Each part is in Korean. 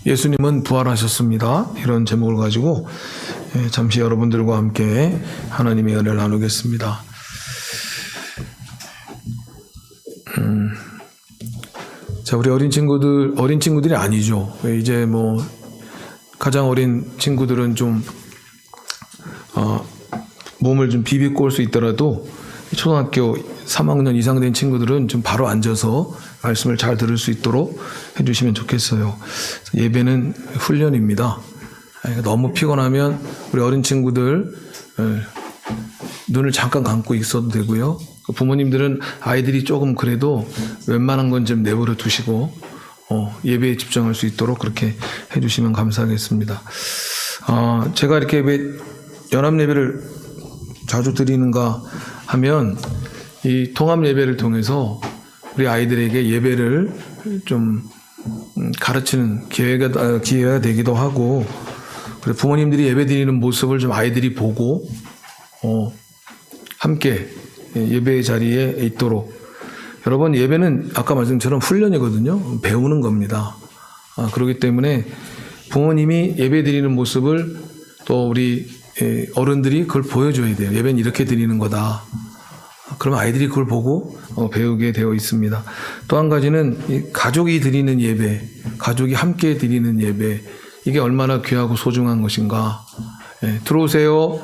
예수님은 부활하셨습니다. 이런 제목을 가지고 잠시 여러분들과 함께 하나님의 은혜를 나누겠습니다. 자, 우리 어린 친구들이 아니죠. 이제 가장 어린 친구들은 좀 몸을 좀 비비고 올 수 있더라도 초등학교 3학년 이상 된 친구들은 좀 바로 앉아서 말씀을 잘 들을 수 있도록 해주시면 좋겠어요. 예배는 훈련입니다. 너무 피곤하면 우리 어린 친구들 눈을 잠깐 감고 있어도 되고요. 부모님들은 아이들이 조금 그래도 웬만한 건 좀 내버려 두시고 예배에 집중할 수 있도록 그렇게 해주시면 감사하겠습니다. 제가 이렇게 연합 예배를 자주 드리는가 하면 이 통합 예배를 통해서 우리 아이들에게 예배를 좀 가르치는 기회가 되기도 하고, 그리고 부모님들이 예배 드리는 모습을 좀 아이들이 보고 함께 예배의 자리에 있도록. 여러분, 예배는 아까 말씀처럼 훈련이거든요. 배우는 겁니다. 그렇기 때문에 부모님이 예배 드리는 모습을 또 우리 어른들이 그걸 보여줘야 돼요. 예배는 이렇게 드리는 거다. 그러면 아이들이 그걸 보고 배우게 되어 있습니다. 또 한 가지는 이 가족이 드리는 예배, 가족이 함께 드리는 예배, 이게 얼마나 귀하고 소중한 것인가. 들어오세요.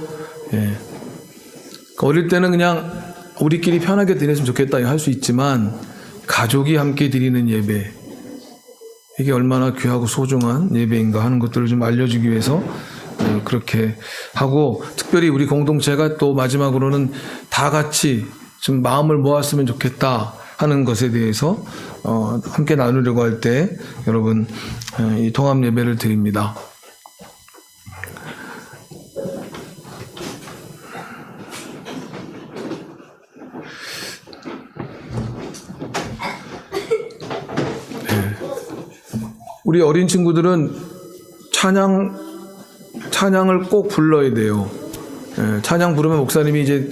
어릴 때는 그냥 우리끼리 편하게 드렸으면 좋겠다 할 수 있지만, 가족이 함께 드리는 예배, 이게 얼마나 귀하고 소중한 예배인가 하는 것들을 좀 알려주기 위해서 그렇게 하고, 특별히 우리 공동체가 또 마지막으로는 다 같이 좀 마음을 모았으면 좋겠다 하는 것에 대해서 함께 나누려고 할 때 여러분 이 통합 예배를 드립니다. 우리 어린 친구들은 찬양을 꼭 불러야 돼요. 찬양 부르면 목사님이 이제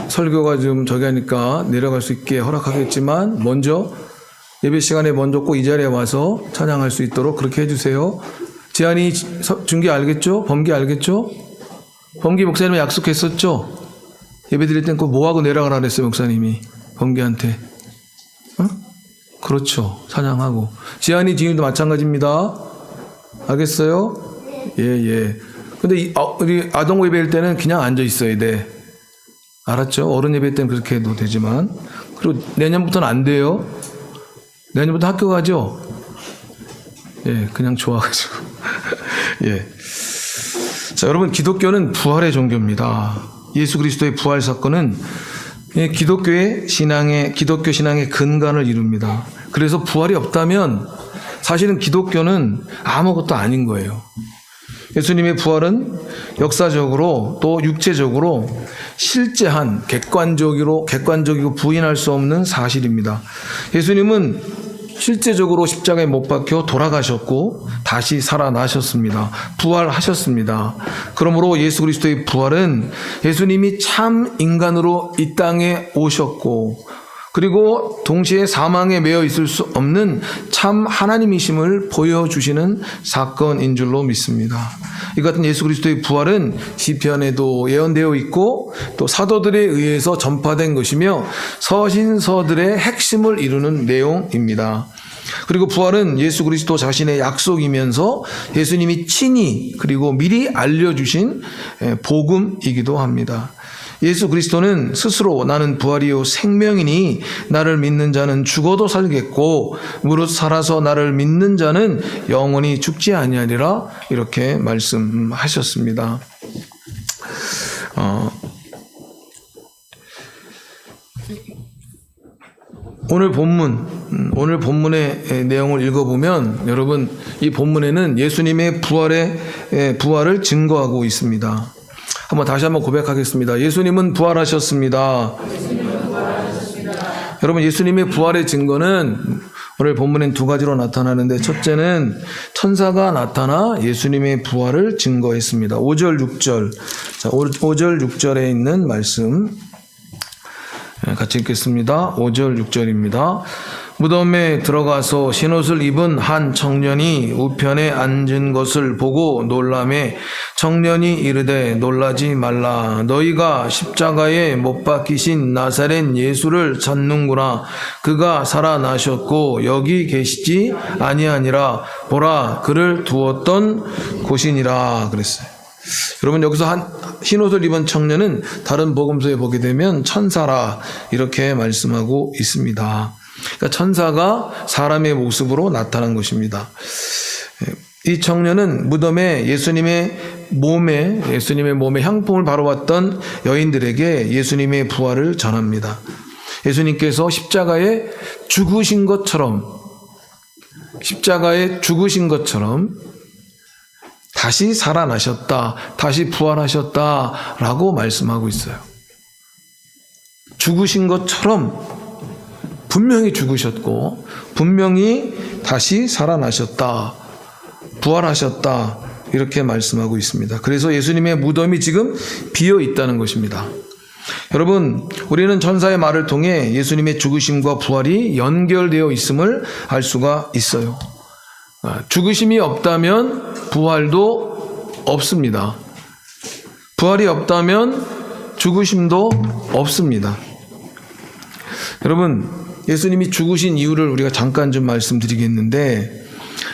설교가 좀 저기 하니까 내려갈 수 있게 허락하겠지만, 먼저 예배 시간에 먼저 꼭 이 자리에 와서 찬양할 수 있도록 그렇게 해주세요. 지한이 준기 알겠죠? 범기 알겠죠? 범기 목사님이 약속했었죠? 예배 드릴 땐 꼭 뭐하고 내려가라 그랬어요, 목사님이 범기한테. 그렇죠. 찬양하고. 지한이 지금도 마찬가지입니다. 알겠어요? 예. 근데 우리 아동 예배일 때는 그냥 앉아 있어야 돼. 알았죠? 어른 예배 때는 그렇게 해도 되지만. 그리고 내년부터는 안 돼요. 내년부터 학교 가죠? 그냥 좋아가지고. 자, 여러분, 기독교는 부활의 종교입니다. 예수 그리스도의 부활 사건은 기독교 신앙의 근간을 이룹니다. 그래서 부활이 없다면 사실은 기독교는 아무것도 아닌 거예요. 예수님의 부활은 역사적으로 또 육체적으로 실제한 객관적이고 부인할 수 없는 사실입니다. 예수님은 실제적으로 십자가에 못 박혀 돌아가셨고 다시 살아나셨습니다. 부활하셨습니다. 그러므로 예수 그리스도의 부활은 예수님이 참 인간으로 이 땅에 오셨고, 그리고 동시에 사망에 매여 있을 수 없는 참 하나님이심을 보여주시는 사건인 줄로 믿습니다. 이 같은 예수 그리스도의 부활은 시편에도 예언되어 있고 또 사도들에 의해서 전파된 것이며 서신서들의 핵심을 이루는 내용입니다. 그리고 부활은 예수 그리스도 자신의 약속이면서 예수님이 친히 그리고 미리 알려주신 복음이기도 합니다. 예수 그리스도는 스스로 나는 부활이요 생명이니 나를 믿는 자는 죽어도 살겠고 무릇 살아서 나를 믿는 자는 영원히 죽지 아니하리라, 이렇게 말씀하셨습니다. 오늘 본문의 내용을 읽어보면 여러분, 이 본문에는 예수님의 부활을 증거하고 있습니다. 다시 한번 고백하겠습니다. 예수님은 부활하셨습니다. 여러분, 예수님의 부활의 증거는 오늘 본문엔 두 가지로 나타나는데, 첫째는 천사가 나타나 예수님의 부활을 증거했습니다. 5절 6절. 자, 5절 6절에 있는 말씀 같이 읽겠습니다. 5절 6절입니다. 무덤에 들어가서 흰옷을 입은 한 청년이 우편에 앉은 것을 보고 놀라매 청년이 이르되 놀라지 말라. 너희가 십자가에 못 박히신 나사렛 예수를 찾는구나. 그가 살아나셨고 여기 계시지 아니하니라. 보라, 그를 두었던 곳이니라. 그랬어요. 여러분, 여기서 한 흰옷을 입은 청년은 다른 복음서에 보게 되면 천사라 이렇게 말씀하고 있습니다. 그러니까 천사가 사람의 모습으로 나타난 것입니다. 이 청년은 무덤에 예수님의 몸에 향품을 바로 왔던 여인들에게 예수님의 부활을 전합니다. 예수님께서 십자가에 죽으신 것처럼 다시 살아나셨다, 다시 부활하셨다라고 말씀하고 있어요. 죽으신 것처럼 분명히 죽으셨고 분명히 다시 살아나셨다, 부활하셨다 이렇게 말씀하고 있습니다. 그래서 예수님의 무덤이 지금 비어 있다는 것입니다. 여러분, 우리는 천사의 말을 통해 예수님의 죽으심과 부활이 연결되어 있음을 알 수가 있어요. 죽으심이 없다면 부활도 없습니다. 부활이 없다면 죽으심도 없습니다. 여러분, 예수님이 죽으신 이유를 우리가 잠깐 좀 말씀드리겠는데,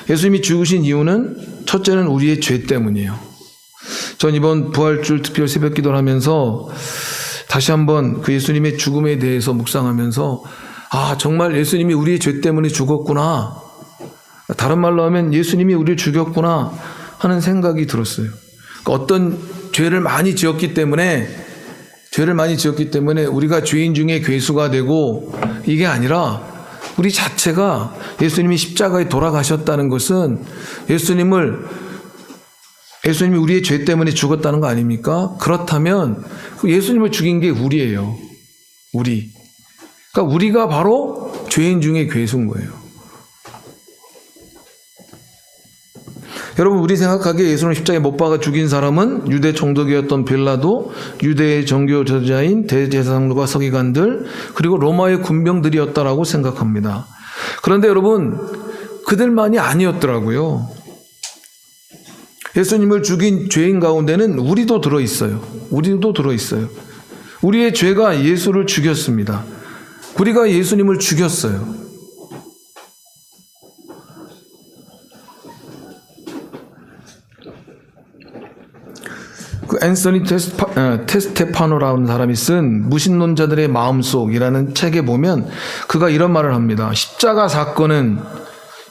예수님이 죽으신 이유는 첫째는 우리의 죄 때문이에요. 전 이번 부활주일 특별 새벽 기도를 하면서 다시 한번 그 예수님의 죽음에 대해서 묵상하면서 정말 예수님이 우리의 죄 때문에 죽었구나, 다른 말로 하면 예수님이 우리를 죽였구나 하는 생각이 들었어요. 어떤 죄를 많이 지었기 때문에 우리가 죄인 중에 괴수가 되고, 이게 아니라 우리 자체가 예수님이 십자가에 돌아가셨다는 것은 예수님이 우리의 죄 때문에 죽었다는 거 아닙니까? 그렇다면 예수님을 죽인 게 우리예요. 그러니까 우리가 바로 죄인 중에 괴수인 거예요. 여러분, 우리 생각하기에 예수님을 십자가에 못 박아 죽인 사람은 유대 총독이었던 빌라도, 유대의 정교 저자인 대제사장들과 서기관들, 그리고 로마의 군병들이었다라고 생각합니다. 그런데 여러분, 그들만이 아니었더라고요. 예수님을 죽인 죄인 가운데는 우리도 들어있어요. 우리의 죄가 예수를 죽였습니다. 우리가 예수님을 죽였어요. 그 앤서니 테스테파노라는 사람이 쓴 무신론자들의 마음속이라는 책에 보면 그가 이런 말을 합니다. 십자가 사건은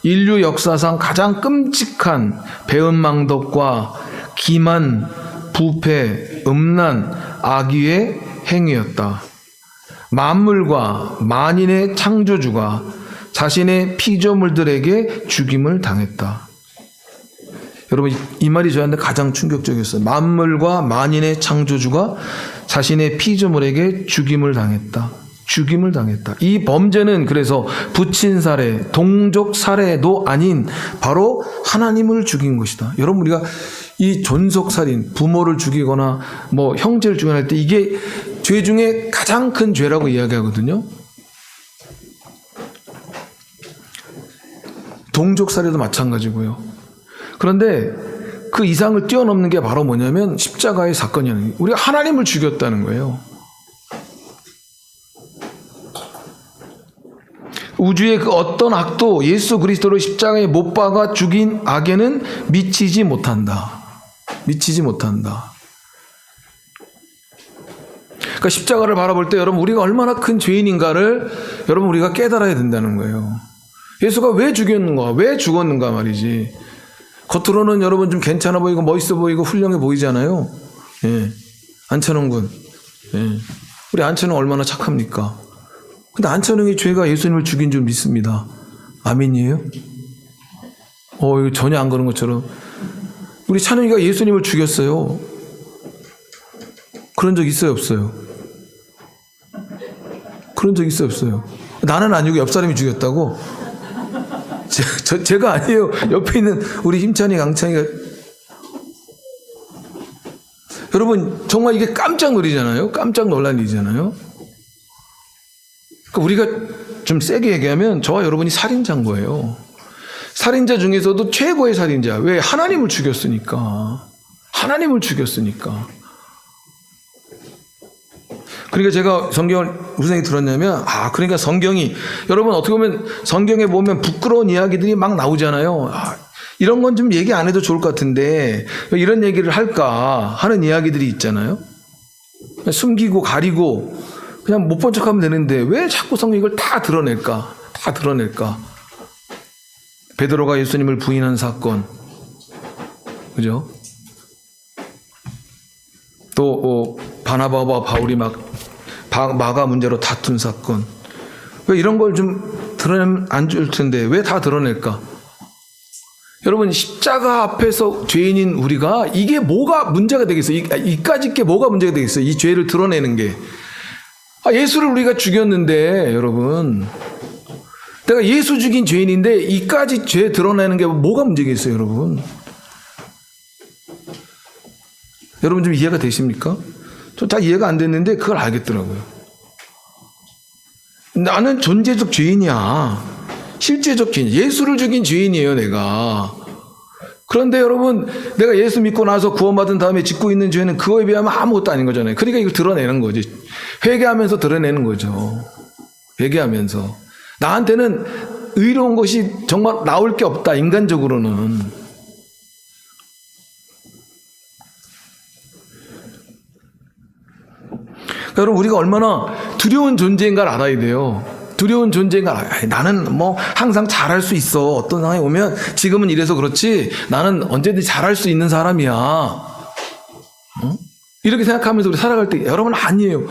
인류 역사상 가장 끔찍한 배은망덕과 기만, 부패, 음란, 악의의 행위였다. 만물과 만인의 창조주가 자신의 피조물들에게 죽임을 당했다. 여러분, 이 말이 저한테 가장 충격적이었어요. 만물과 만인의 창조주가 자신의 피조물에게 죽임을 당했다. 이 범죄는 그래서 부친 살해, 동족 살해도 아닌 바로 하나님을 죽인 것이다. 여러분, 우리가 이 존속살인, 부모를 죽이거나 형제를 죽이거나 할 때 이게 죄 중에 가장 큰 죄라고 이야기하거든요. 동족 살해도 마찬가지고요. 그런데 그 이상을 뛰어넘는 게 바로 뭐냐면 십자가의 사건이라는, 우리가 하나님을 죽였다는 거예요. 우주의 그 어떤 악도 예수 그리스도를 십자가에 못 박아 죽인 악에는 미치지 못한다. 그러니까 십자가를 바라볼 때 여러분, 우리가 얼마나 큰 죄인인가를 여러분, 우리가 깨달아야 된다는 거예요. 예수가 왜 죽였는가, 왜 죽었는가 말이지. 겉으로는 여러분 좀 괜찮아 보이고 멋있어 보이고 훌륭해 보이잖아요. 안찬홍 군. 우리 안찬홍 얼마나 착합니까? 근데 안찬홍의 죄가 예수님을 죽인 줄 믿습니다. 아멘이에요? 이거 전혀 안 그런 것처럼. 우리 찬홍이가 예수님을 죽였어요. 그런 적 있어요, 없어요? 그런 적 있어요, 없어요? 나는 아니고 옆 사람이 죽였다고? 제가 아니에요. 옆에 있는 우리 힘찬이, 강찬이가. 여러분, 정말 이게 깜짝 놀란 일이잖아요. 그러니까 우리가 좀 세게 얘기하면 저와 여러분이 살인자인 거예요. 살인자 중에서도 최고의 살인자. 왜? 하나님을 죽였으니까. 하나님을 죽였으니까. 그러니까 제가 성경을 무슨 생각이 들었냐면, 그러니까 성경이, 여러분 어떻게 보면 성경에 보면 부끄러운 이야기들이 막 나오잖아요. 이런 건 좀 얘기 안 해도 좋을 것 같은데, 왜 이런 얘기를 할까 하는 이야기들이 있잖아요. 숨기고 가리고 그냥 못 본 척하면 되는데 왜 자꾸 성경이 이걸 다 드러낼까? 다 드러낼까? 베드로가 예수님을 부인한 사건, 그죠? 또 바나바와 바울이 마가 문제로 다툰 사건. 왜 이런 걸 좀 드러내면 안 좋을 텐데 왜 다 드러낼까? 여러분, 십자가 앞에서 죄인인 우리가 이게 뭐가 문제가 되겠어요? 이까짓 게 뭐가 문제가 되겠어요? 이 죄를 드러내는 게. 예수를 우리가 죽였는데, 여러분, 내가 예수 죽인 죄인인데 이까짓 죄 드러내는 게 뭐가 문제겠어요, 여러분? 여러분 좀 이해가 되십니까? 좀 다 이해가 안 됐는데 그걸 알겠더라고요. 나는 존재적 죄인이야. 실제적 죄인. 예수를 죽인 죄인이에요, 내가. 그런데 여러분, 내가 예수 믿고 나서 구원받은 다음에 짓고 있는 죄는 그거에 비하면 아무것도 아닌 거잖아요. 그러니까 이걸 드러내는 거지. 회개하면서 드러내는 거죠. 회개하면서. 나한테는 의로운 것이 정말 나올 게 없다, 인간적으로는. 그러니까 여러분, 우리가 얼마나 두려운 존재인가를 알아야 돼요. 두려운 존재인가. 나는 항상 잘할 수 있어. 어떤 상황이 오면 지금은 이래서 그렇지 나는 언제든지 잘할 수 있는 사람이야. 이렇게 생각하면서 우리 살아갈 때 여러분 아니에요.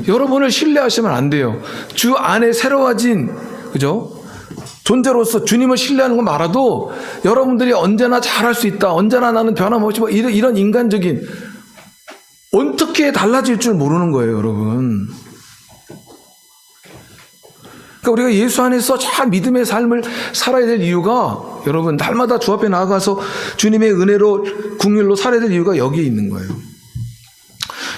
여러분을 신뢰하시면 안 돼요. 주 안에 새로워진, 그죠? 존재로서 주님을 신뢰하는 건 말아도 여러분들이 언제나 잘할 수 있다. 언제나 나는 변함없이 이런 인간적인 어떻게 달라질 줄 모르는 거예요, 여러분. 그러니까 우리가 예수 안에서 잘 믿음의 삶을 살아야 될 이유가, 여러분, 날마다 주 앞에 나아가서 주님의 은혜로 국률로 살아야 될 이유가 여기에 있는 거예요.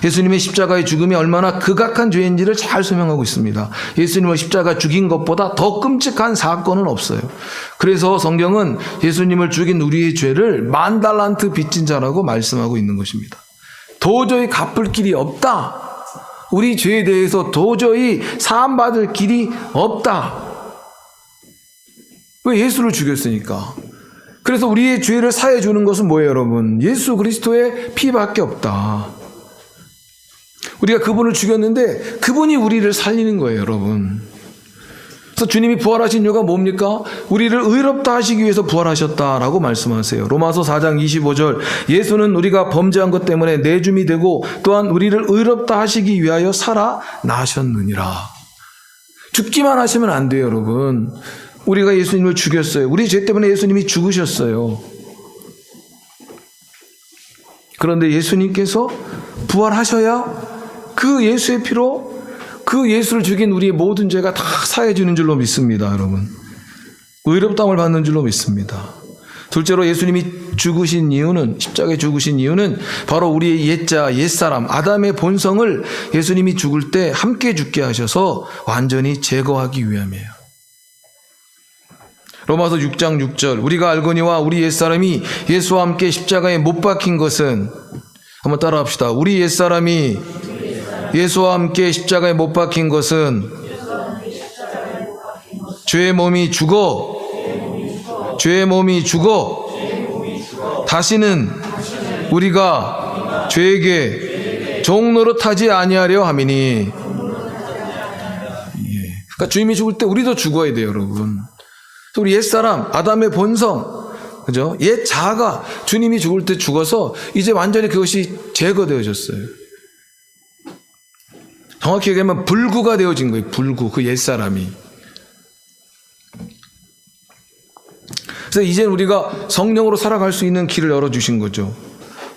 예수님의 십자가의 죽음이 얼마나 극악한 죄인지를 잘 설명하고 있습니다. 예수님을 십자가 죽인 것보다 더 끔찍한 사건은 없어요. 그래서 성경은 예수님을 죽인 우리의 죄를 10,000달란트 빚진 자라고 말씀하고 있는 것입니다. 도저히 갚을 길이 없다. 우리 죄에 대해서 도저히 사함받을 길이 없다. 왜? 예수를 죽였으니까. 그래서 우리의 죄를 사해 주는 것은 뭐예요, 여러분? 예수 그리스도의 피밖에 없다. 우리가 그분을 죽였는데 그분이 우리를 살리는 거예요, 여러분. 그래서 주님이 부활하신 이유가 뭡니까? 우리를 의롭다 하시기 위해서 부활하셨다라고 말씀하세요. 로마서 4장 25절, 예수는 우리가 범죄한 것 때문에 내줌이 되고 또한 우리를 의롭다 하시기 위하여 살아나셨느니라. 죽기만 하시면 안 돼요, 여러분. 우리가 예수님을 죽였어요. 우리 죄 때문에 예수님이 죽으셨어요. 그런데 예수님께서 부활하셔야 그 예수의 피로 그 예수를 죽인 우리의 모든 죄가 다 사해 주는 줄로 믿습니다, 여러분. 의롭다함을 받는 줄로 믿습니다. 둘째로 예수님이 죽으신 이유는, 십자가에 죽으신 이유는 바로 우리의 옛자, 옛사람, 아담의 본성을 예수님이 죽을 때 함께 죽게 하셔서 완전히 제거하기 위함이에요. 로마서 6장 6절, 우리가 알거니와 우리 옛사람이 예수와 함께 십자가에 못 박힌 것은, 한번 따라합시다. 우리 옛사람이 예수와 함께 십자가에 못 박힌 것은 죄의 몸이 죽어 다시는 우리가 죄에게 종 노릇하지 아니하려 함이니. 그러니까 주님이 죽을 때 우리도 죽어야 돼요, 여러분. 우리 옛사람, 아담의 본성, 그죠? 옛 자아가 주님이 죽을 때 죽어서 이제 완전히 그것이 제거되어졌어요. 정확히 얘기하면 불구가 되어진 거예요. 불구, 그 옛사람이. 그래서 이제 우리가 성령으로 살아갈 수 있는 길을 열어주신 거죠.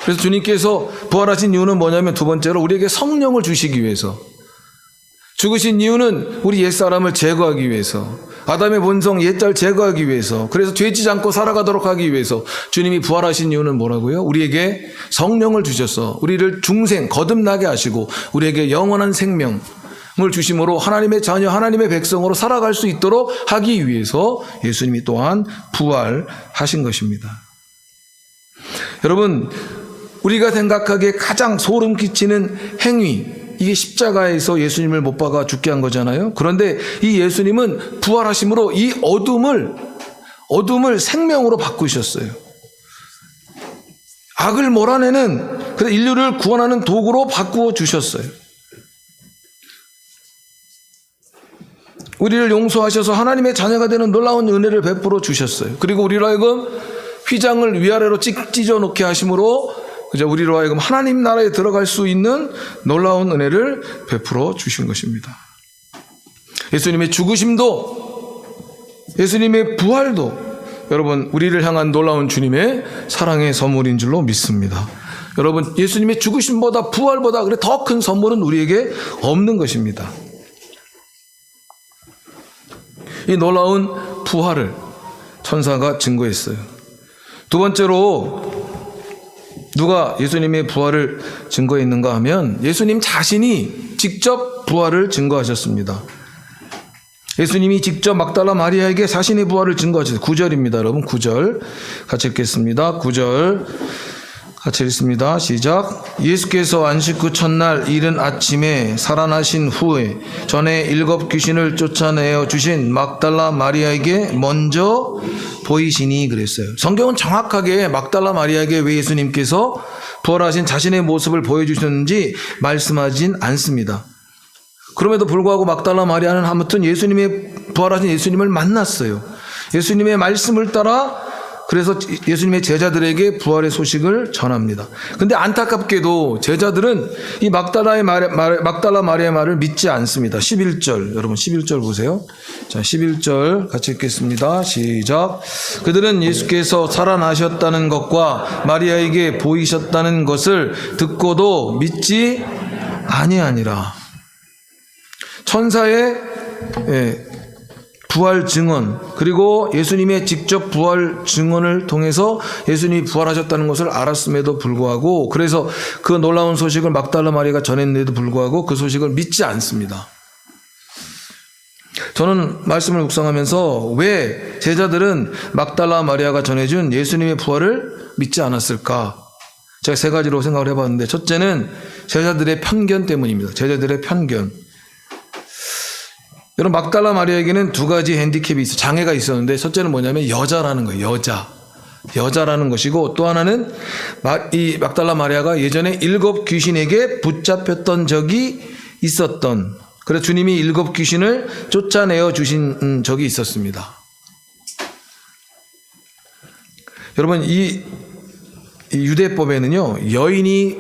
그래서 주님께서 부활하신 이유는 뭐냐면, 두 번째로 우리에게 성령을 주시기 위해서. 죽으신 이유는 우리 옛사람을 제거하기 위해서, 아담의 본성 옛자를 제거하기 위해서, 그래서 죄지지 않고 살아가도록 하기 위해서 주님이 부활하신 이유는 뭐라고요? 우리에게 성령을 주셔서 우리를 중생, 거듭나게 하시고 우리에게 영원한 생명, 주심으로 하나님의 자녀, 하나님의 백성으로 살아갈 수 있도록 하기 위해서 예수님이 또한 부활하신 것입니다. 여러분, 우리가 생각하기에 가장 소름 끼치는 행위, 이게 십자가에서 예수님을 못 박아 죽게 한 거잖아요. 그런데 이 예수님은 부활하심으로 이 어둠을 생명으로 바꾸셨어요. 악을 몰아내는, 그래서 인류를 구원하는 도구로 바꾸어 주셨어요. 우리를 용서하셔서 하나님의 자녀가 되는 놀라운 은혜를 베풀어 주셨어요. 그리고 우리로 하여금 휘장을 위아래로 찢어 놓게 하심으로 우리로 하여금 하나님 나라에 들어갈 수 있는 놀라운 은혜를 베풀어 주신 것입니다. 예수님의 죽으심도, 예수님의 부활도 여러분, 우리를 향한 놀라운 주님의 사랑의 선물인 줄로 믿습니다. 여러분, 예수님의 죽으심보다 부활보다 더 큰 선물은 우리에게 없는 것입니다. 이 놀라운 부활을 천사가 증거했어요. 두 번째로 누가 예수님의 부활을 증거했는가 하면 예수님 자신이 직접 부활을 증거하셨습니다. 예수님이 직접 막달라 마리아에게 자신의 부활을 증거하셨어요. 9절입니다. 여러분, 9절 같이 읽겠습니다. 9절 같이 읽습니다. 시작. 예수께서 안식 후 첫날 이른 아침에 살아나신 후에 전에 7 귀신을 쫓아내어 주신 막달라 마리아에게 먼저 보이시니 그랬어요. 성경은 정확하게 막달라 마리아에게 왜 예수님께서 부활하신 자신의 모습을 보여주셨는지 말씀하진 않습니다. 그럼에도 불구하고 막달라 마리아는 아무튼 부활하신 예수님을 만났어요. 예수님의 말씀을 따라 그래서 예수님의 제자들에게 부활의 소식을 전합니다. 근데 안타깝게도 제자들은 이 막달라 마리아의 말을 믿지 않습니다. 11절, 여러분 11절 보세요. 자, 11절 같이 읽겠습니다. 시작. 그들은 예수께서 살아나셨다는 것과 마리아에게 보이셨다는 것을 듣고도 믿지 아니하니라. 천사의 부활 증언, 그리고 예수님의 직접 부활 증언을 통해서 예수님이 부활하셨다는 것을 알았음에도 불구하고, 그래서 그 놀라운 소식을 막달라 마리아가 전했는데도 불구하고 그 소식을 믿지 않습니다. 저는 말씀을 묵상하면서 왜 제자들은 막달라 마리아가 전해준 예수님의 부활을 믿지 않았을까? 제가 3가지로 생각을 해봤는데, 첫째는 제자들의 편견 때문입니다. 제자들의 편견. 여러분, 막달라 마리아에게는 2가지 핸디캡이 장애가 있었는데, 첫째는 뭐냐면 여자라는 거예요. 여자라는 것이고, 또 하나는 이 막달라 마리아가 예전에 7 귀신에게 붙잡혔던 적이 있었던, 그래서 주님이 7 귀신을 쫓아내어 주신 적이 있었습니다. 여러분, 이 유대법에는요, 여인이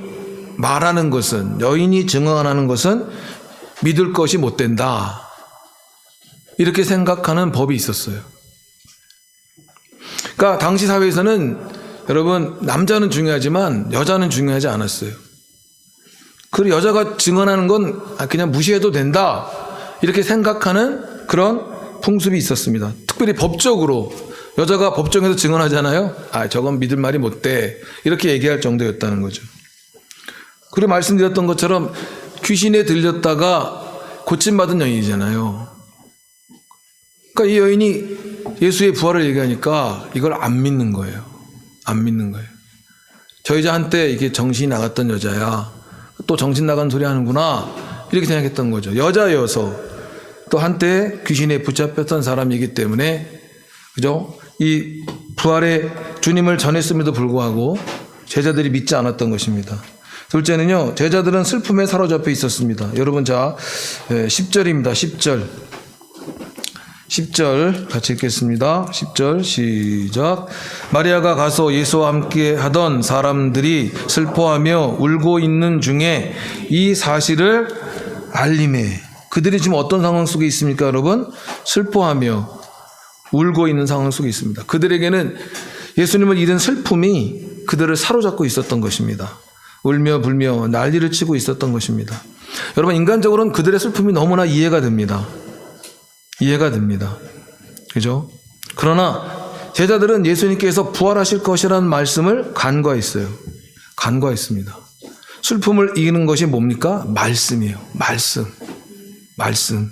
말하는 것은, 여인이 증언하는 것은 믿을 것이 못 된다, 이렇게 생각하는 법이 있었어요. 그러니까 당시 사회에서는 여러분, 남자는 중요하지만 여자는 중요하지 않았어요. 그리고 여자가 증언하는 건 그냥 무시해도 된다, 이렇게 생각하는 그런 풍습이 있었습니다. 특별히 법적으로 여자가 법정에서 증언하잖아요. 저건 믿을 말이 못 돼, 이렇게 얘기할 정도였다는 거죠. 그리고 말씀드렸던 것처럼 귀신에 들렸다가 고침받은 여인이잖아요. 그러니까 이 여인이 예수의 부활을 얘기하니까 이걸 안 믿는 거예요. 저 여자 한때 이게 정신이 나갔던 여자야, 또 정신 나간 소리 하는구나, 이렇게 생각했던 거죠. 여자여서 또 한때 귀신에 붙잡혔던 사람이기 때문에, 그죠? 이 부활의 주님을 전했음에도 불구하고 제자들이 믿지 않았던 것입니다. 둘째는요, 제자들은 슬픔에 사로잡혀 있었습니다. 여러분, 자, 10절입니다. 10절 같이 읽겠습니다. 10절 시작. 마리아가 가서 예수와 함께 하던 사람들이 슬퍼하며 울고 있는 중에 이 사실을 알림해. 그들이 지금 어떤 상황 속에 있습니까, 여러분? 슬퍼하며 울고 있는 상황 속에 있습니다. 그들에게는 예수님을 잃은 슬픔이 그들을 사로잡고 있었던 것입니다. 울며 불며 난리를 치고 있었던 것입니다. 여러분, 인간적으로는 그들의 슬픔이 너무나 이해가 됩니다. 그죠? 그러나 제자들은 예수님께서 부활하실 것이라는 말씀을 간과했습니다. 슬픔을 이기는 것이 뭡니까? 말씀이에요. 말씀. 말씀.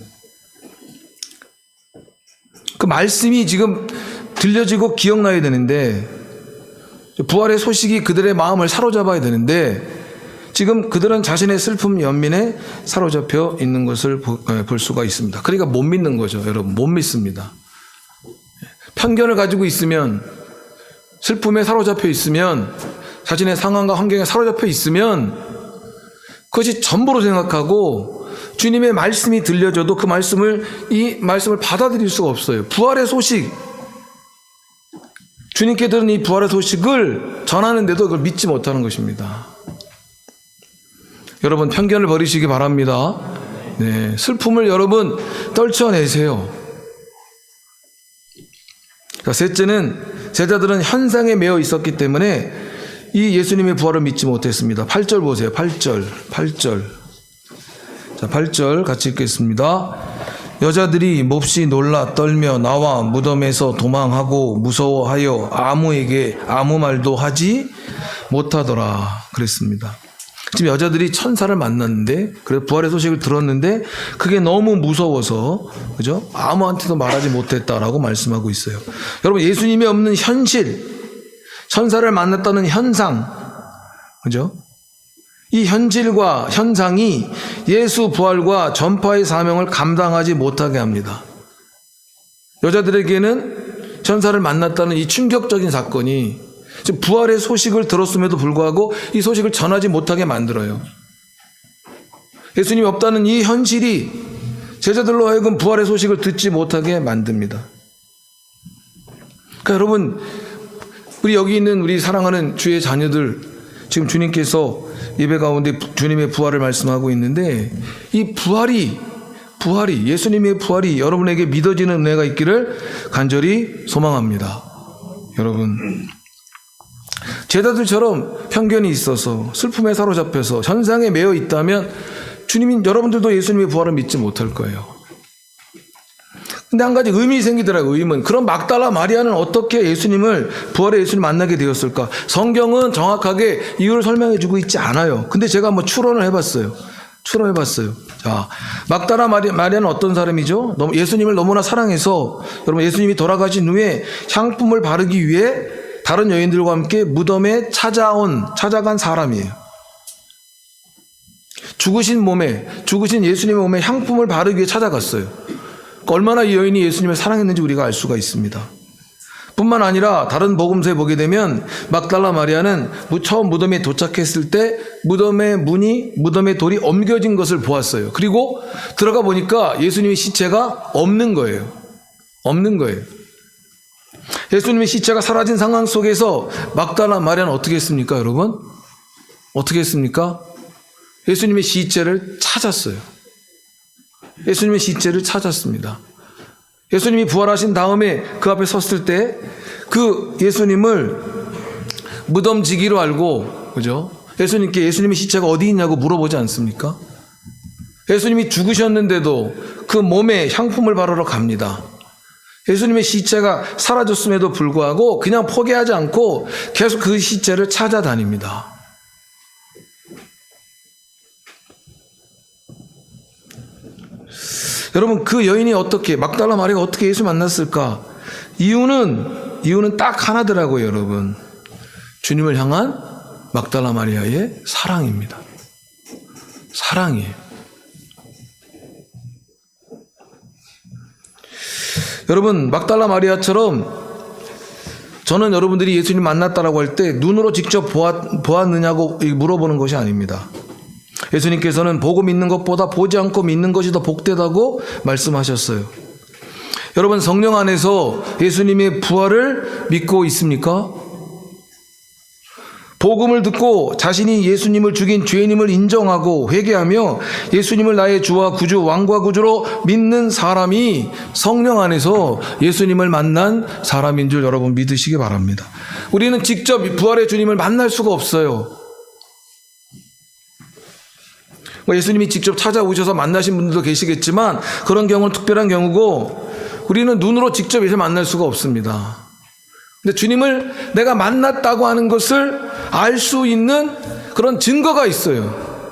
그 말씀이 지금 들려지고 기억나야 되는데, 부활의 소식이 그들의 마음을 사로잡아야 되는데, 지금 그들은 자신의 슬픔 연민에 사로잡혀 있는 것을 볼 수가 있습니다. 그러니까 못 믿는 거죠. 여러분, 못 믿습니다. 편견을 가지고 있으면, 슬픔에 사로잡혀 있으면, 자신의 상황과 환경에 사로잡혀 있으면 그것이 전부로 생각하고 주님의 말씀이 들려줘도 이 말씀을 받아들일 수가 없어요. 부활의 소식, 주님께 들은 이 부활의 소식을 전하는데도 그걸 믿지 못하는 것입니다. 여러분, 편견을 버리시기 바랍니다. 네, 슬픔을 여러분 떨쳐내세요. 자, 셋째는 제자들은 현상에 매여 있었기 때문에 이 예수님의 부활을 믿지 못했습니다. 8절 보세요. 8절. 자, 8절 같이 읽겠습니다. 여자들이 몹시 놀라 떨며 나와 무덤에서 도망하고 무서워하여 아무에게 아무 말도 하지 못하더라 그랬습니다. 지금 여자들이 천사를 만났는데, 그래서 부활의 소식을 들었는데 그게 너무 무서워서, 그죠? 아무한테도 말하지 못했다라고 말씀하고 있어요. 여러분, 예수님이 없는 현실, 천사를 만났다는 현상, 그죠? 이 현실과 현상이 예수 부활과 전파의 사명을 감당하지 못하게 합니다. 여자들에게는 천사를 만났다는 이 충격적인 사건이 지금 부활의 소식을 들었음에도 불구하고 이 소식을 전하지 못하게 만들어요. 예수님이 없다는 이 현실이 제자들로 하여금 부활의 소식을 듣지 못하게 만듭니다. 그러니까 여러분, 우리 여기 있는 우리 사랑하는 주의 자녀들, 지금 주님께서 예배 가운데 주님의 부활을 말씀하고 있는데, 이 부활이 예수님의 부활이 여러분에게 믿어지는 은혜가 있기를 간절히 소망합니다. 여러분, 제자들처럼 편견이 있어서 슬픔에 사로잡혀서 현상에 매여 있다면 여러분들도 예수님의 부활을 믿지 못할 거예요. 근데 한 가지 의문이 생기더라고요. 의문. 그럼 막달라 마리아는 어떻게 부활의 예수님 만나게 되었을까? 성경은 정확하게 이유를 설명해 주고 있지 않아요. 근데 제가 한번 추론을 해봤어요. 자, 막달라 마리아는 어떤 사람이죠? 예수님을 너무나 사랑해서, 여러분, 예수님이 돌아가신 후에 향품을 바르기 위해 다른 여인들과 함께 무덤에 찾아간 사람이에요. 죽으신 예수님의 몸에 향품을 바르기 위해 찾아갔어요. 얼마나 이 여인이 예수님을 사랑했는지 우리가 알 수가 있습니다. 뿐만 아니라 다른 복음서에 보게 되면 막달라 마리아는 처음 무덤에 도착했을 때 무덤의 돌이 옮겨진 것을 보았어요. 그리고 들어가 보니까 예수님의 시체가 없는 거예요. 예수님의 시체가 사라진 상황 속에서 막달라 마리아는 어떻게 했습니까, 여러분? 어떻게 했습니까? 예수님의 시체를 찾았어요. 예수님의 시체를 찾았습니다. 예수님이 부활하신 다음에 그 앞에 섰을 때 그 예수님을 무덤지기로 알고, 그죠? 예수님의 시체가 어디 있냐고 물어보지 않습니까? 예수님이 죽으셨는데도 그 몸에 향품을 바르러 갑니다. 예수님의 시체가 사라졌음에도 불구하고 그냥 포기하지 않고 계속 그 시체를 찾아다닙니다. 여러분, 그 여인이 막달라 마리아가 어떻게 예수 만났을까? 이유는 딱 하나더라고요, 여러분. 주님을 향한 막달라 마리아의 사랑입니다. 사랑이에요. 여러분, 막달라 마리아처럼 저는 여러분들이 예수님 만났다라고 할 때 눈으로 직접 보았느냐고 물어보는 것이 아닙니다. 예수님께서는 보고 믿는 것보다 보지 않고 믿는 것이 더 복되다고 말씀하셨어요. 여러분, 성령 안에서 예수님의 부활을 믿고 있습니까? 복음을 듣고 자신이 예수님을 죽인 죄인임을 인정하고 회개하며 예수님을 나의 주와 구주, 왕과 구주로 믿는 사람이 성령 안에서 예수님을 만난 사람인 줄 여러분 믿으시기 바랍니다. 우리는 직접 부활의 주님을 만날 수가 없어요. 예수님이 직접 찾아오셔서 만나신 분들도 계시겠지만 그런 경우는 특별한 경우고, 우리는 눈으로 직접 예수님을 만날 수가 없습니다. 근데 주님을 내가 만났다고 하는 것을 알 수 있는 그런 증거가 있어요.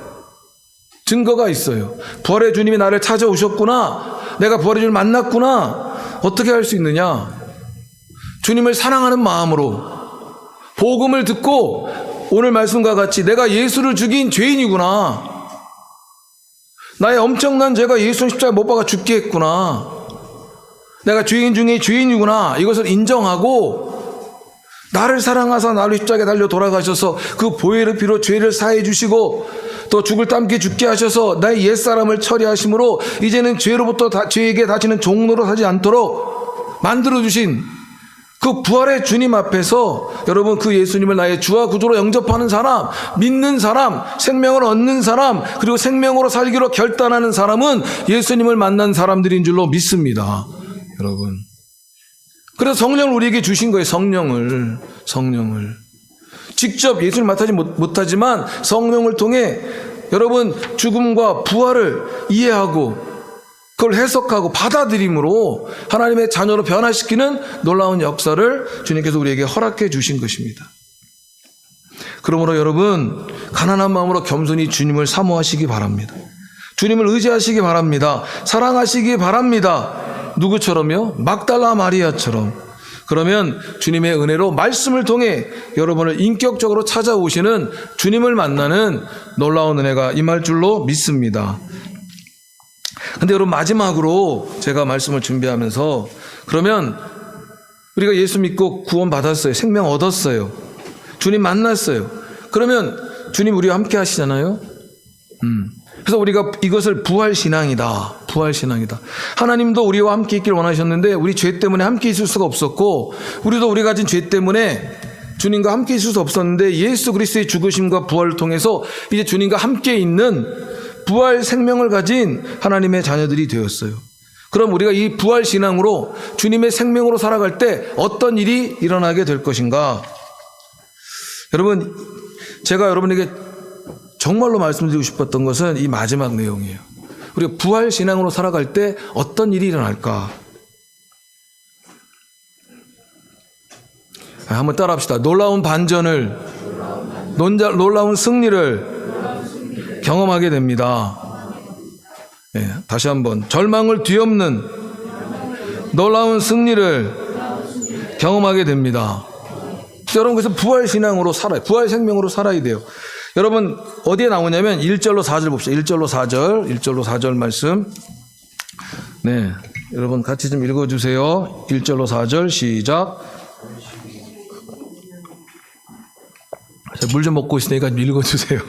증거가 있어요. 부활의 주님이 나를 찾아오셨구나. 내가 부활의 주님을 만났구나. 어떻게 할 수 있느냐? 주님을 사랑하는 마음으로 복음을 듣고 오늘 말씀과 같이 내가 예수를 죽인 죄인이구나. 나의 엄청난 죄가 예수 십자가에 못 박아 죽게 했구나. 내가 죄인 중에 죄인이구나. 이것을 인정하고 나를 사랑하사 나를 십자가에 달려 돌아가셔서 그 보혈의 피로 죄를 사해 주시고 또 죽을 때 함께 죽게 하셔서 나의 옛사람을 처리하심으로 이제는 죄로부터 죄에게 다시는 종로로 사지 않도록 만들어주신 그 부활의 주님 앞에서 여러분 그 예수님을 나의 주와 구주로 영접하는 사람, 믿는 사람, 생명을 얻는 사람, 그리고 생명으로 살기로 결단하는 사람은 예수님을 만난 사람들인 줄로 믿습니다. 여러분. 그래서 성령을 우리에게 주신 거예요. 성령을. 직접 예수를 맡아지 못하지만 성령을 통해 여러분 죽음과 부활을 이해하고 그걸 해석하고 받아들임으로 하나님의 자녀로 변화시키는 놀라운 역사를 주님께서 우리에게 허락해 주신 것입니다. 그러므로 여러분 가난한 마음으로 겸손히 주님을 사모하시기 바랍니다. 주님을 의지하시기 바랍니다. 사랑하시기 바랍니다. 누구처럼요? 막달라 마리아처럼. 그러면 주님의 은혜로 말씀을 통해 여러분을 인격적으로 찾아오시는 주님을 만나는 놀라운 은혜가 임할 줄로 믿습니다. 근데 여러분 마지막으로 제가 말씀을 준비하면서 그러면 우리가 예수 믿고 구원 받았어요. 생명 얻었어요. 주님 만났어요. 그러면 주님 우리와 함께 하시잖아요. 그래서 우리가 이것을 부활신앙이다. 하나님도 우리와 함께 있길 원하셨는데 우리 죄 때문에 함께 있을 수가 없었고 우리도 우리 가진 죄 때문에 주님과 함께 있을 수 없었는데 예수 그리스도의 죽으심과 부활을 통해서 이제 주님과 함께 있는 부활 생명을 가진 하나님의 자녀들이 되었어요. 그럼 우리가 이 부활 신앙으로 주님의 생명으로 살아갈 때 어떤 일이 일어나게 될 것인가? 여러분, 제가 여러분에게 정말로 말씀드리고 싶었던 것은 이 마지막 내용이에요. 우리가 부활 신앙으로 살아갈 때 어떤 일이 일어날까? 한번 따라합시다. 놀라운 반전을, 놀라운 승리를 경험하게 됩니다. 네, 다시 한번 절망을 뒤엎는 놀라운 승리를 경험하게 됩니다. 여러분 그래서 부활 신앙으로 살아요. 부활 생명으로 살아야 돼요. 여러분 어디에 나오냐면 1절로 4절 봅시다. 1절로 4절 말씀. 네, 여러분 같이 좀 읽어주세요. 1절로 4절 시작. 물 좀 먹고 있으니까 읽어주세요.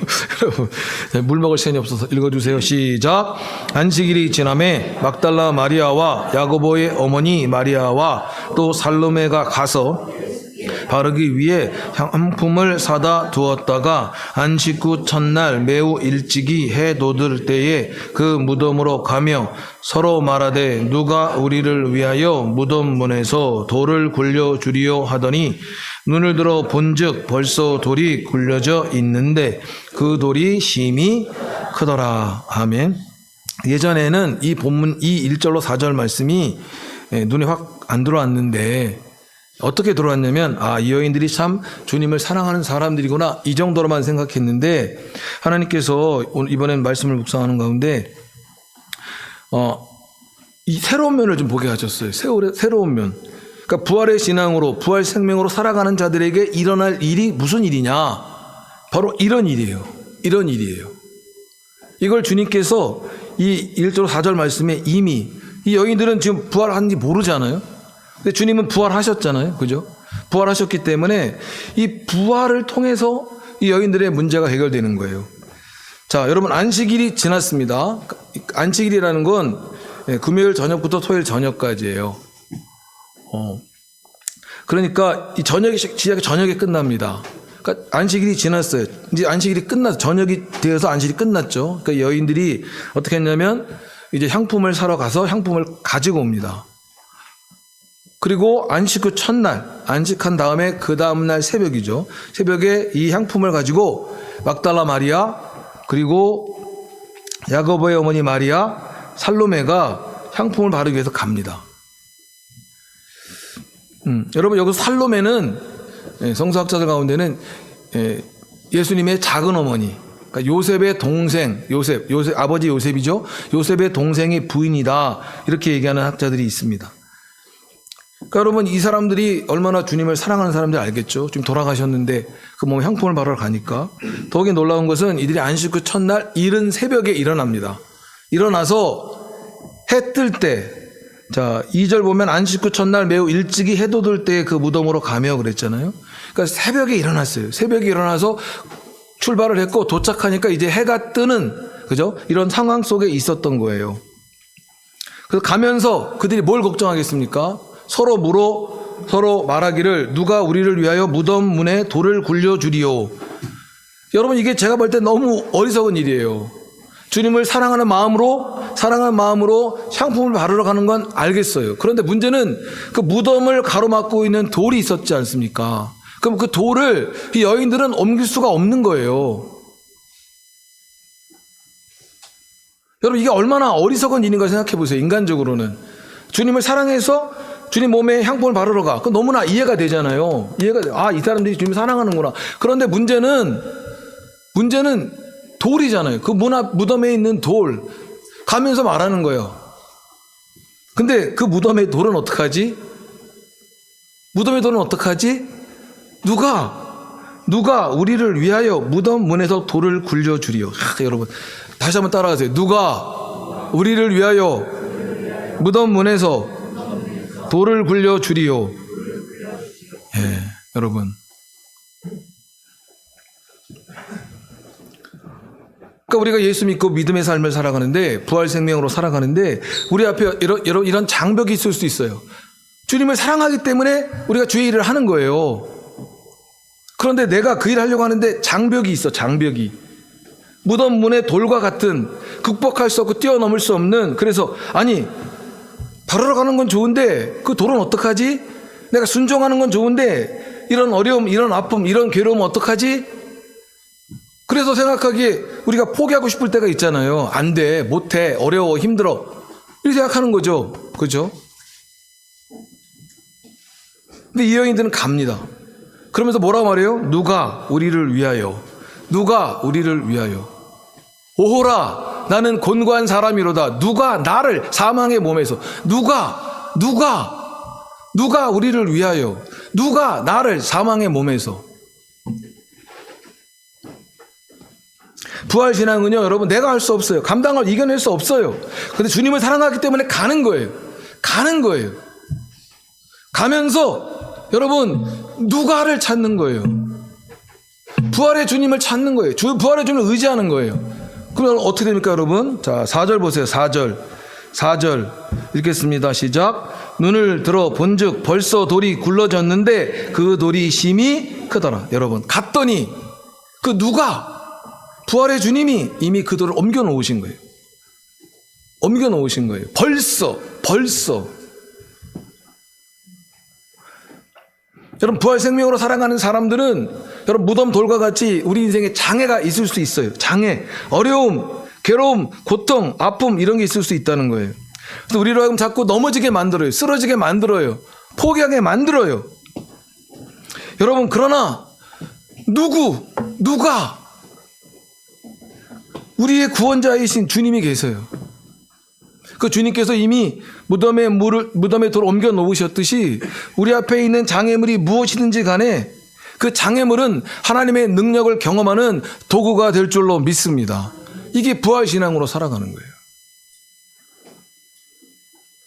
여러분 물 먹을 시간이 없어서 읽어주세요. 시작. 안식일이 지남에 막달라 마리아와 야고보의 어머니 마리아와 또 살로메가 가서 바르기 위해 향품을 사다 두었다가 안식 후 첫날 매우 일찍이 해 돋을 때에 그 무덤으로 가며 서로 말하되 누가 우리를 위하여 무덤 문에서 돌을 굴려주리요 하더니 눈을 들어 본즉 벌써 돌이 굴려져 있는데 그 돌이 심히 크더라. 아멘. 예전에는 이 본문 이 1절로 4절 말씀이 눈에 확 안 들어왔는데 어떻게 들어왔냐면 이 여인들이 참 주님을 사랑하는 사람들이구나 이 정도로만 생각했는데 하나님께서 이번엔 말씀을 묵상하는 가운데 이 새로운 면을 좀 보게 하셨어요. 새로운 면. 그러니까 부활의 신앙으로 부활 생명으로 살아가는 자들에게 일어날 일이 무슨 일이냐? 바로 이런 일이에요. 이걸 주님께서 이 1절 4절 말씀에 이미 이 여인들은 지금 부활한지 모르잖아요. 근데 주님은 부활하셨잖아요. 그죠? 부활하셨기 때문에 이 부활을 통해서 이 여인들의 문제가 해결되는 거예요. 자, 여러분 안식일이 지났습니다. 안식일이라는 건 금요일 저녁부터 토요일 저녁까지예요. 그러니까 이 저녁이 시작이 저녁에 끝납니다. 그러니까 안식일이 지났어요. 이제 안식일이 끝나서 저녁이 되어서 안식일이 끝났죠. 그러니까 여인들이 어떻게 했냐면 이제 향품을 사러 가서 향품을 가지고 옵니다. 그리고 안식 후 첫날, 안식한 다음에 그 다음날 새벽이죠. 새벽에 이 향품을 가지고 막달라 마리아, 그리고 야고보의 어머니 마리아, 살로메가 향품을 바르기 위해서 갑니다. 여러분 여기서 살로메는 성서학자들 가운데는 예수님의 작은 어머니, 그러니까 요셉의 동생, 요셉 아버지 요셉이죠. 요셉의 동생이 부인이다. 이렇게 얘기하는 학자들이 있습니다. 그러니까 여러분 이 사람들이 얼마나 주님을 사랑하는 사람들 알겠죠. 지금 돌아가셨는데 그 몸에 향품을 바르러 가니까. 더욱이 놀라운 것은 이들이 안식 후 첫날 이른 새벽에 일어납니다. 일어나서 해 뜰 때, 자 2절 보면 안식 후 첫날 매우 일찍이 해 돋을 때 그 무덤으로 가며 그랬잖아요. 그러니까 새벽에 일어났어요. 새벽에 일어나서 출발을 했고 도착하니까 이제 해가 뜨는, 그죠? 이런 상황 속에 있었던 거예요. 그래서 가면서 그들이 뭘 걱정하겠습니까? 서로 말하기를 누가 우리를 위하여 무덤 문에 돌을 굴려주리요. 여러분 이게 제가 볼 때 너무 어리석은 일이에요. 주님을 사랑하는 마음으로 향품을 바르러 가는 건 알겠어요. 그런데 문제는 그 무덤을 가로막고 있는 돌이 있었지 않습니까? 그럼 그 돌을 이 여인들은 옮길 수가 없는 거예요. 여러분 이게 얼마나 어리석은 일인가 생각해 보세요. 인간적으로는 주님을 사랑해서 주님 몸에 향품을 바르러 가. 그 너무나 이해가 되잖아요. 이 사람들이 주님을 사랑하는구나. 그런데 문제는 돌이잖아요. 그 무덤에 있는 돌 가면서 말하는 거예요. 근데 그 무덤의 돌은 어떡하지? 누가 우리를 위하여 무덤 문에서 돌을 굴려주리요. 여러분 다시 한번 따라하세요. 누가 우리를 위하여 무덤 문에서 돌을 굴려주리요. 여러분 그러니까 우리가 예수 믿고 믿음의 삶을 살아가는데, 부활 생명으로 살아가는데 우리 앞에 이런 장벽이 있을 수 있어요. 주님을 사랑하기 때문에 우리가 주의 일을 하는 거예요. 그런데 내가 그 일을 하려고 하는데 장벽이 있어. 장벽이 무덤 문의 돌과 같은, 극복할 수 없고 뛰어넘을 수 없는. 그래서 바르러 가는 건 좋은데 그 돌은 어떡하지? 내가 순종하는 건 좋은데 이런 어려움, 이런 아픔, 이런 괴로움 어떡하지? 그래서 생각하기에 우리가 포기하고 싶을 때가 있잖아요. 안 돼, 못해, 어려워, 힘들어, 이렇게 생각하는 거죠. 그죠? 근데 이 여인들은 갑니다. 그러면서 뭐라고 말해요? 누가 우리를 위하여, 오호라 나는 곤고한 사람이로다. 누가 나를, 사망의 몸에서 누가 우리를 위하여, 누가 나를 사망의 몸에서. 부활신앙은요 여러분 내가 할 수 없어요. 이겨낼 수 없어요. 근데 주님을 사랑하기 때문에 가는 거예요. 가면서 여러분 누가를 찾는 거예요. 부활의 주님을 찾는 거예요. 부활의 주님을 의지하는 거예요. 그러면 어떻게 됩니까 여러분? 자 4절 보세요. 4절 읽겠습니다. 시작. 눈을 들어 본즉 벌써 돌이 굴러졌는데 그 돌이 심히 크더라. 여러분 갔더니 그 부활의 주님이 이미 그 돌을 옮겨 놓으신 거예요. 벌써. 여러분 부활 생명으로 살아가는 사람들은 여러분 무덤 돌과 같이 우리 인생에 장애가 있을 수 있어요. 장애, 어려움, 괴로움, 고통, 아픔 이런 게 있을 수 있다는 거예요. 그래서 우리로 하여금 자꾸 넘어지게 만들어요. 쓰러지게 만들어요. 포기하게 만들어요. 여러분 그러나 누가 우리의 구원자이신 주님이 계세요. 그 주님께서 이미 무덤에 돌을 옮겨 놓으셨듯이 우리 앞에 있는 장애물이 무엇이든지 간에 그 장애물은 하나님의 능력을 경험하는 도구가 될 줄로 믿습니다. 이게 부활신앙으로 살아가는 거예요.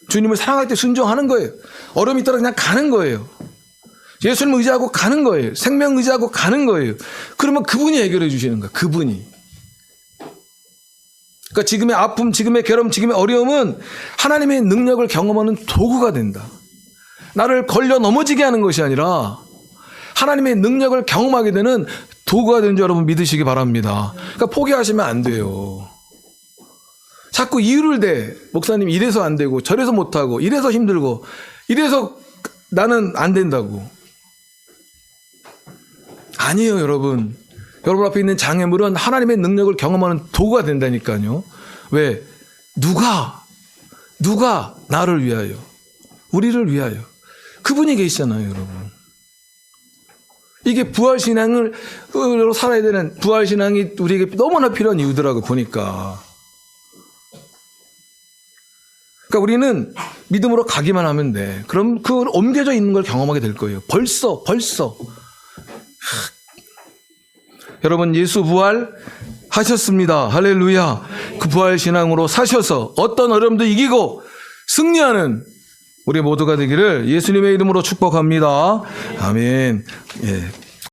주님을 사랑할 때 순종하는 거예요. 어려움이 있더라도 그냥 가는 거예요. 예수님 의지하고 가는 거예요. 생명 의지하고 가는 거예요. 그러면 그분이 해결해 주시는 거예요. 그분이. 그러니까 지금의 아픔, 지금의 괴로움, 지금의 어려움은 하나님의 능력을 경험하는 도구가 된다. 나를 걸려 넘어지게 하는 것이 아니라 하나님의 능력을 경험하게 되는 도구가 되는 줄 여러분 믿으시기 바랍니다. 그러니까 포기하시면 안 돼요. 자꾸 이유를 대. 목사님 이래서 안 되고 저래서 못하고 이래서 힘들고 이래서 나는 안 된다고. 아니에요 여러분. 여러분 앞에 있는 장애물은 하나님의 능력을 경험하는 도구가 된다니까요. 왜? 누가 나를 위하여, 우리를 위하여. 그분이 계시잖아요 여러분. 이게 부활신앙으로 살아야 되는, 부활신앙이 우리에게 너무나 필요한 이유더라고 보니까. 그러니까 우리는 믿음으로 가기만 하면 돼. 그럼 그 옮겨져 있는 걸 경험하게 될 거예요. 벌써. 여러분, 예수 부활하셨습니다. 할렐루야. 그 부활신앙으로 사셔서 어떤 어려움도 이기고 승리하는 우리 모두가 되기를 예수님의 이름으로 축복합니다. 아멘. 예.